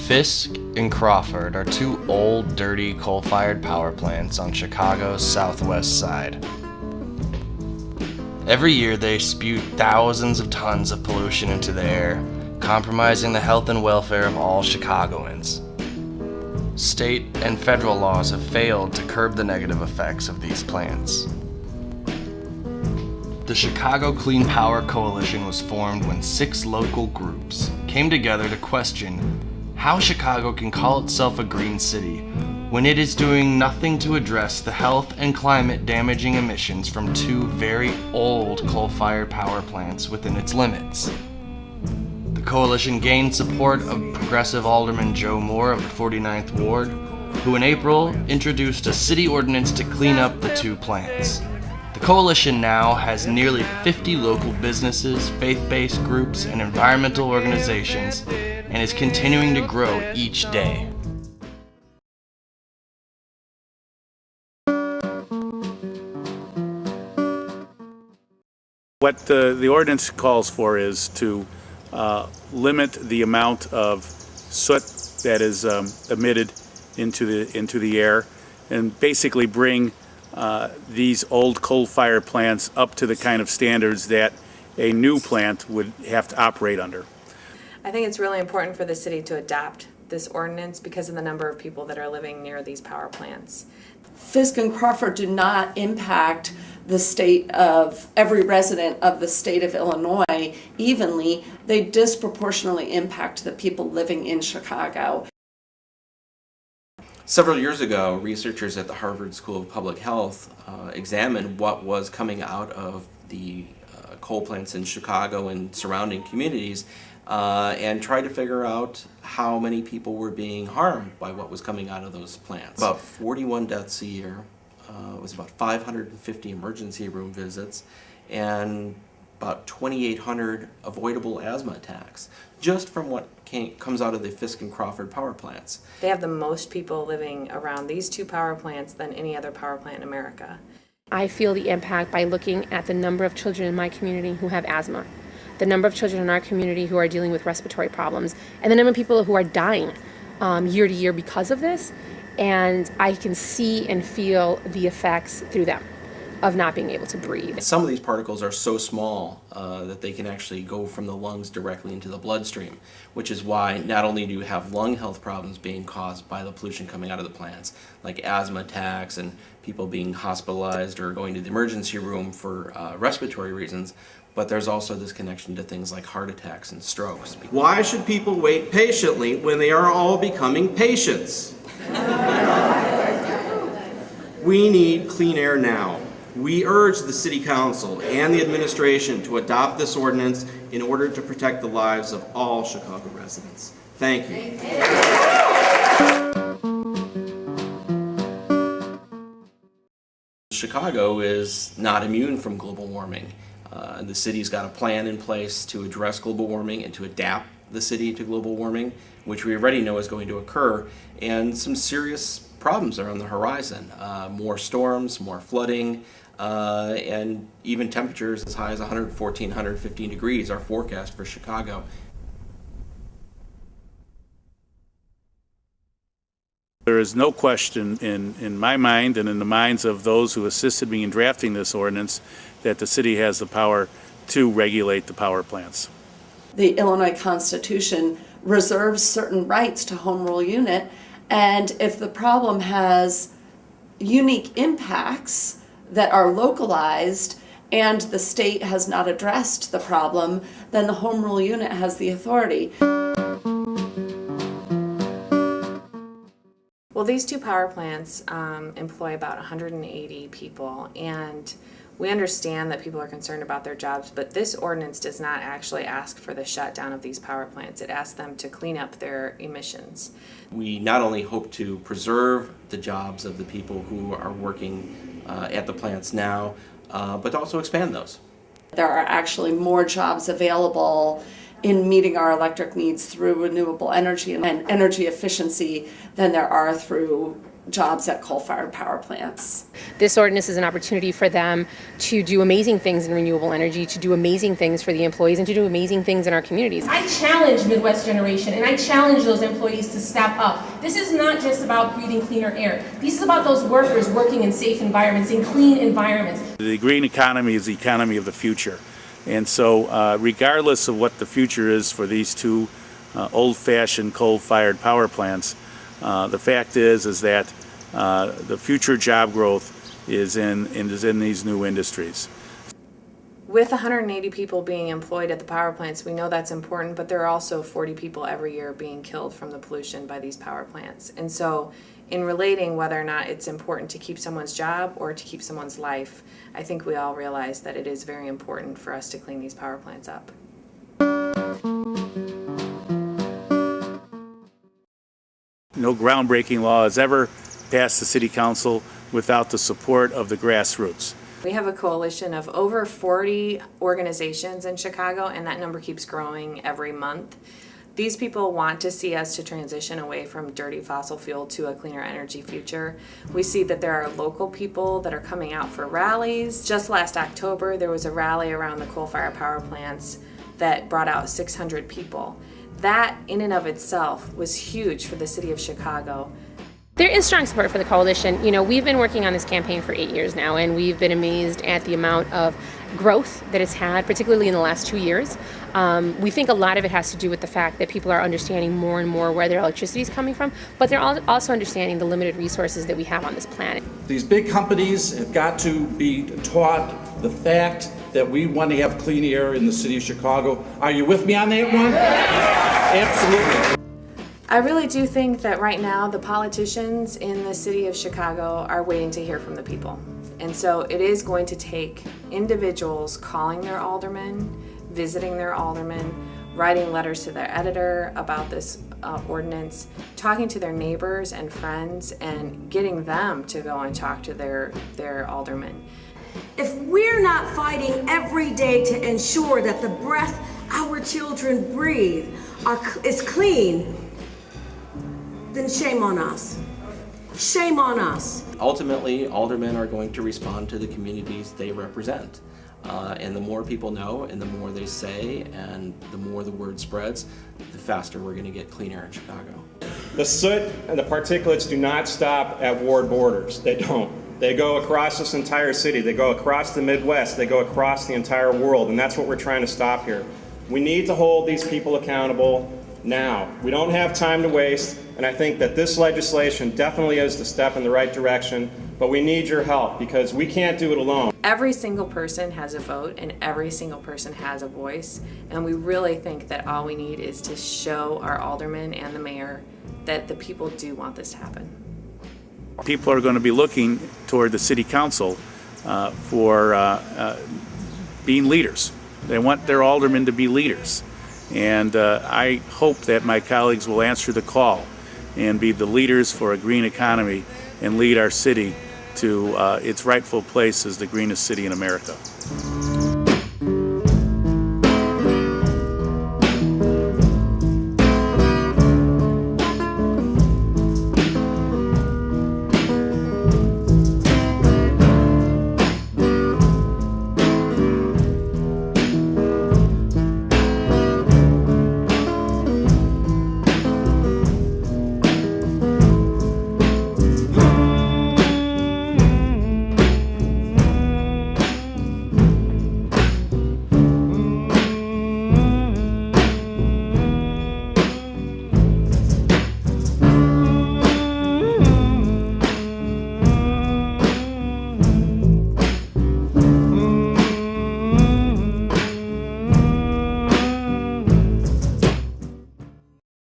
Fisk and Crawford are two old, dirty, coal-fired power plants on Chicago's southwest side. Every year they spew thousands of tons of pollution into the air, compromising the health and welfare of all Chicagoans. State and federal laws have failed to curb the negative effects of these plants. The Chicago Clean Power Coalition was formed when 6 local groups came together to question how Chicago can call itself a green city when it is doing nothing to address the health and climate damaging emissions from 2 very old coal-fired power plants within its limits. The coalition gained support of Progressive Alderman Joe Moore of the 49th Ward, who in April introduced a city ordinance to clean up the 2 plants. The coalition now has nearly 50 local businesses, faith-based groups, and environmental organizations, and is continuing to grow each day. What the ordinance calls for is to limit the amount of soot that is emitted into the air, and basically bring these old coal-fired plants up to the kind of standards that a new plant would have to operate under. I think it's really important for the city to adopt this ordinance because of the number of people that are living near these power plants. Fisk and Crawford do not impact the state of every resident of the state of Illinois evenly. They disproportionately impact the people living in Chicago. Several years ago, researchers at the Harvard School of Public Health examined what was coming out of the coal plants in Chicago and surrounding communities and tried to figure out how many people were being harmed by what was coming out of those plants. About 41 deaths a year, it was about 550 emergency room visits, and about 2,800 avoidable asthma attacks, just from what comes out of the Fisk and Crawford power plants. They have the most people living around these 2 power plants than any other power plant in America. I feel the impact by looking at the number of children in my community who have asthma, the number of children in our community who are dealing with respiratory problems, and the number of people who are dying year to year because of this. And I can see and feel the effects through them of not being able to breathe. Some of these particles are so small that they can actually go from the lungs directly into the bloodstream, which is why not only do you have lung health problems being caused by the pollution coming out of the plants, like asthma attacks and people being hospitalized or going to the emergency room for respiratory reasons, but there's also this connection to things like heart attacks and strokes. Why should people wait patiently when they are all becoming patients? We need clean air now. We urge the City Council and the administration to adopt this ordinance in order to protect the lives of all Chicago residents. Thank you. Chicago is not immune from global warming. The city's got a plan in place to address global warming and to adapt the city to global warming, which we already know is going to occur, and some serious problems are on the horizon. More storms, more flooding, and even temperatures as high as 114, 115 degrees are forecast for Chicago. There is no question in my mind and in the minds of those who assisted me in drafting this ordinance that the city has the power to regulate the power plants. The Illinois Constitution reserves certain rights to home rule unit, and if the problem has unique impacts that are localized and the state has not addressed the problem, then the home rule unit has the authority. Well, these 2 power plants employ about 180 people, and we understand that people are concerned about their jobs, but this ordinance does not actually ask for the shutdown of these power plants. It asks them to clean up their emissions. We not only hope to preserve the jobs of the people who are working at the plants now, but also expand those. There are actually more jobs available in meeting our electric needs through renewable energy and energy efficiency than there are through jobs at coal-fired power plants. This ordinance is an opportunity for them to do amazing things in renewable energy, to do amazing things for the employees, and to do amazing things in our communities. I challenge Midwest Generation, and I challenge those employees to step up. This is not just about breathing cleaner air. This is about those workers working in safe environments, in clean environments. The green economy is the economy of the future. And so regardless of what the future is for these two old-fashioned coal-fired power plants, the fact is that the future job growth is in these new industries. With 180 people being employed at the power plants, we know that's important, but there are also 40 people every year being killed from the pollution by these power plants. And so in relating whether or not it's important to keep someone's job or to keep someone's life, I think we all realize that it is very important for us to clean these power plants up. No groundbreaking law has ever passed the City Council without the support of the grassroots. We have a coalition of over 40 organizations in Chicago, and that number keeps growing every month. These people want to see us to transition away from dirty fossil fuel to a cleaner energy future. We see that there are local people that are coming out for rallies. Just last October, there was a rally around the coal-fired power plants that brought out 600 people. That, in and of itself, was huge for the city of Chicago. There is strong support for the coalition. You know, we've been working on this campaign for 8 years now, and we've been amazed at the amount of growth that it's had, particularly in the last 2 years. We think a lot of it has to do with the fact that people are understanding more and more where their electricity is coming from, but they're also understanding the limited resources that we have on this planet. These big companies have got to be taught the fact that we want to have clean air in the city of Chicago. Are you with me on that one? Absolutely. I really do think that right now the politicians in the city of Chicago are waiting to hear from the people. And so it is going to take individuals calling their aldermen, visiting their aldermen, writing letters to their editor about this ordinance, talking to their neighbors and friends, and getting them to go and talk to their aldermen. If we're not fighting every day to ensure that the breath our children breathe is clean, then shame on us. Shame on us. Ultimately, aldermen are going to respond to the communities they represent. And the more people know and the more they say and the more the word spreads, the faster we're going to get clean air in Chicago. The soot and the particulates do not stop at ward borders. They don't. They go across this entire city. They go across the Midwest. They go across the entire world, and that's what we're trying to stop here. We need to hold these people accountable now. We don't have time to waste, and I think that this legislation definitely is the step in the right direction, but we need your help because we can't do it alone. Every single person has a vote and every single person has a voice, and we really think that all we need is to show our aldermen and the mayor that the people do want this to happen. People are going to be looking toward the City Council for being leaders. They want their aldermen to be leaders. And I hope that my colleagues will answer the call and be the leaders for a green economy and lead our city to its rightful place as the greenest city in America.